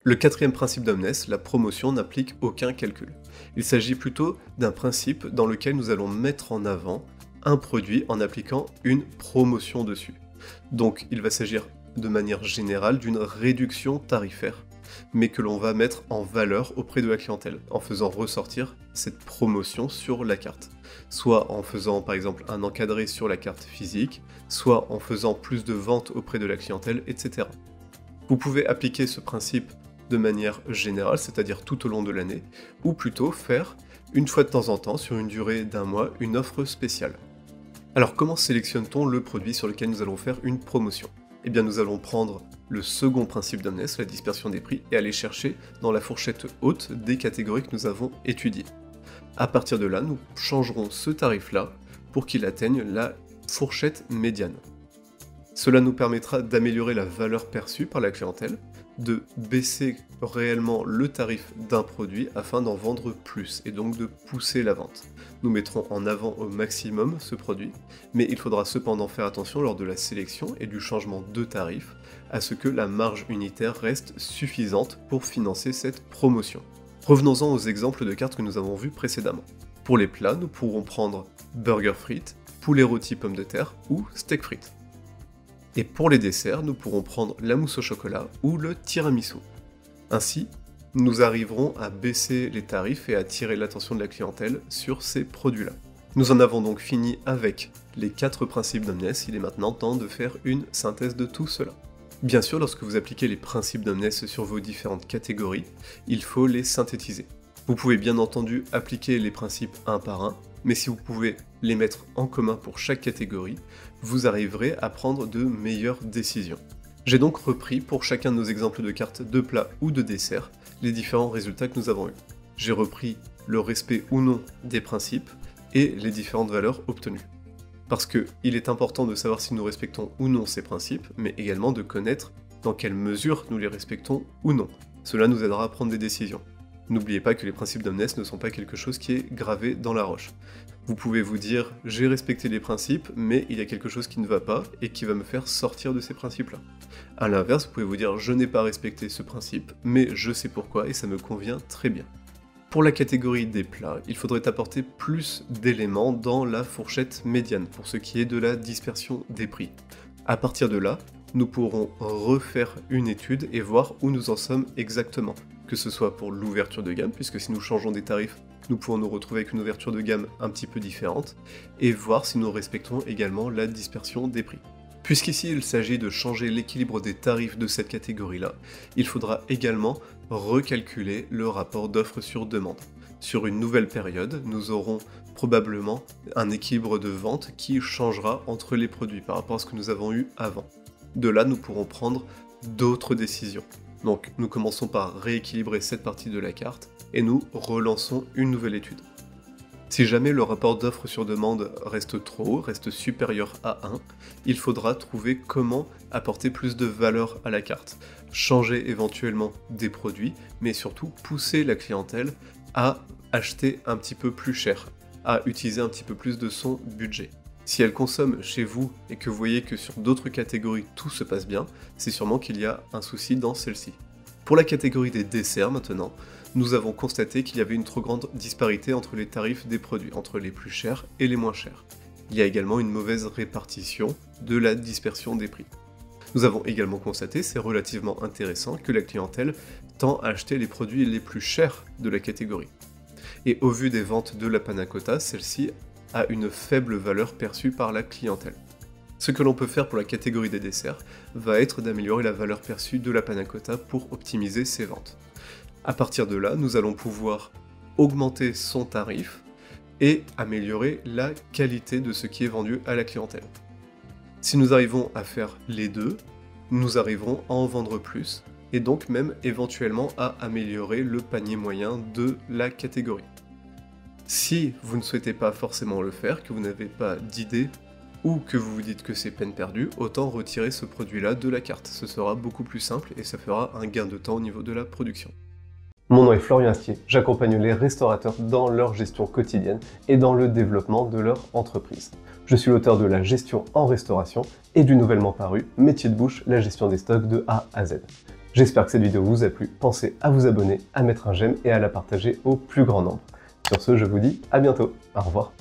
Le quatrième principe d'Omnes, la promotion, n'implique aucun calcul. Il s'agit plutôt d'un principe dans lequel nous allons mettre en avant un produit en appliquant une promotion dessus. Donc il va s'agir de manière générale d'une réduction tarifaire, mais que l'on va mettre en valeur auprès de la clientèle, en faisant ressortir cette promotion sur la carte. Soit en faisant par exemple un encadré sur la carte physique, soit en faisant plus de ventes auprès de la clientèle, etc. Vous pouvez appliquer ce principe de manière générale, c'est-à-dire tout au long de l'année, ou plutôt faire, une fois de temps en temps, sur une durée d'un mois, une offre spéciale. Alors comment sélectionne-t-on le produit sur lequel nous allons faire une promotion? Eh bien nous allons prendre le second principe d'Omnes, la dispersion des prix, et aller chercher dans la fourchette haute des catégories que nous avons étudiées. À partir de là, nous changerons ce tarif-là pour qu'il atteigne la fourchette médiane. Cela nous permettra d'améliorer la valeur perçue par la clientèle, de baisser réellement le tarif d'un produit afin d'en vendre plus et donc de pousser la vente. Nous mettrons en avant au maximum ce produit, mais il faudra cependant faire attention lors de la sélection et du changement de tarif à ce que la marge unitaire reste suffisante pour financer cette promotion. Revenons-en aux exemples de cartes que nous avons vus précédemment. Pour les plats, nous pourrons prendre burger frites, poulet rôti pommes de terre ou steak frites. Et pour les desserts, nous pourrons prendre la mousse au chocolat ou le tiramisu. Ainsi, nous arriverons à baisser les tarifs et à attirer l'attention de la clientèle sur ces produits-là. Nous en avons donc fini avec les 4 principes d'Omnes, il est maintenant temps de faire une synthèse de tout cela. Bien sûr, lorsque vous appliquez les principes d'Omnes sur vos différentes catégories, il faut les synthétiser. Vous pouvez bien entendu appliquer les principes un par un, mais si vous pouvez les mettre en commun pour chaque catégorie, vous arriverez à prendre de meilleures décisions. J'ai donc repris pour chacun de nos exemples de cartes de plat ou de dessert les différents résultats que nous avons eus. J'ai repris le respect ou non des principes et les différentes valeurs obtenues. Parce qu'il est important de savoir si nous respectons ou non ces principes, mais également de connaître dans quelle mesure nous les respectons ou non. Cela nous aidera à prendre des décisions. N'oubliez pas que les principes d'Omnes ne sont pas quelque chose qui est gravé dans la roche. Vous pouvez vous dire « j'ai respecté les principes, mais il y a quelque chose qui ne va pas et qui va me faire sortir de ces principes-là ». A l'inverse, vous pouvez vous dire « je n'ai pas respecté ce principe, mais je sais pourquoi et ça me convient très bien ». Pour la catégorie des plats, il faudrait apporter plus d'éléments dans la fourchette médiane pour ce qui est de la dispersion des prix. À partir de là, nous pourrons refaire une étude et voir où nous en sommes exactement, que ce soit pour l'ouverture de gamme, puisque si nous changeons des tarifs, nous pourrons nous retrouver avec une ouverture de gamme un petit peu différente, et voir si nous respectons également la dispersion des prix. Puisqu'ici il s'agit de changer l'équilibre des tarifs de cette catégorie-là, il faudra également recalculer le rapport d'offre sur demande. Sur une nouvelle période, nous aurons probablement un équilibre de vente qui changera entre les produits par rapport à ce que nous avons eu avant. De là, nous pourrons prendre d'autres décisions. Donc nous commençons par rééquilibrer cette partie de la carte et nous relançons une nouvelle étude. Si jamais le rapport d'offre sur demande reste trop haut, reste supérieur à 1, il faudra trouver comment apporter plus de valeur à la carte, changer éventuellement des produits, mais surtout pousser la clientèle à acheter un petit peu plus cher, à utiliser un petit peu plus de son budget. Si elle consomme chez vous et que vous voyez que sur d'autres catégories tout se passe bien, c'est sûrement qu'il y a un souci dans celle-ci. Pour la catégorie des desserts maintenant, nous avons constaté qu'il y avait une trop grande disparité entre les tarifs des produits, entre les plus chers et les moins chers. Il y a également une mauvaise répartition de la dispersion des prix. Nous avons également constaté, c'est relativement intéressant, que la clientèle tend à acheter les produits les plus chers de la catégorie. Et au vu des ventes de la panna cotta, celle-ci a une faible valeur perçue par la clientèle. Ce que l'on peut faire pour la catégorie des desserts va être d'améliorer la valeur perçue de la panna cotta pour optimiser ses ventes. À partir de là, nous allons pouvoir augmenter son tarif et améliorer la qualité de ce qui est vendu à la clientèle. Si nous arrivons à faire les deux, nous arriverons à en vendre plus et donc même éventuellement à améliorer le panier moyen de la catégorie. Si vous ne souhaitez pas forcément le faire, que vous n'avez pas d'idée ou que vous vous dites que c'est peine perdue, autant retirer ce produit-là de la carte. Ce sera beaucoup plus simple et ça fera un gain de temps au niveau de la production. Mon nom est Florian Astier, j'accompagne les restaurateurs dans leur gestion quotidienne et dans le développement de leur entreprise. Je suis l'auteur de La gestion en restauration et du nouvellement paru Métier de bouche, la gestion des stocks de A à Z. J'espère que cette vidéo vous a plu. Pensez à vous abonner, à mettre un j'aime et à la partager au plus grand nombre. Sur ce, je vous dis à bientôt. Au revoir.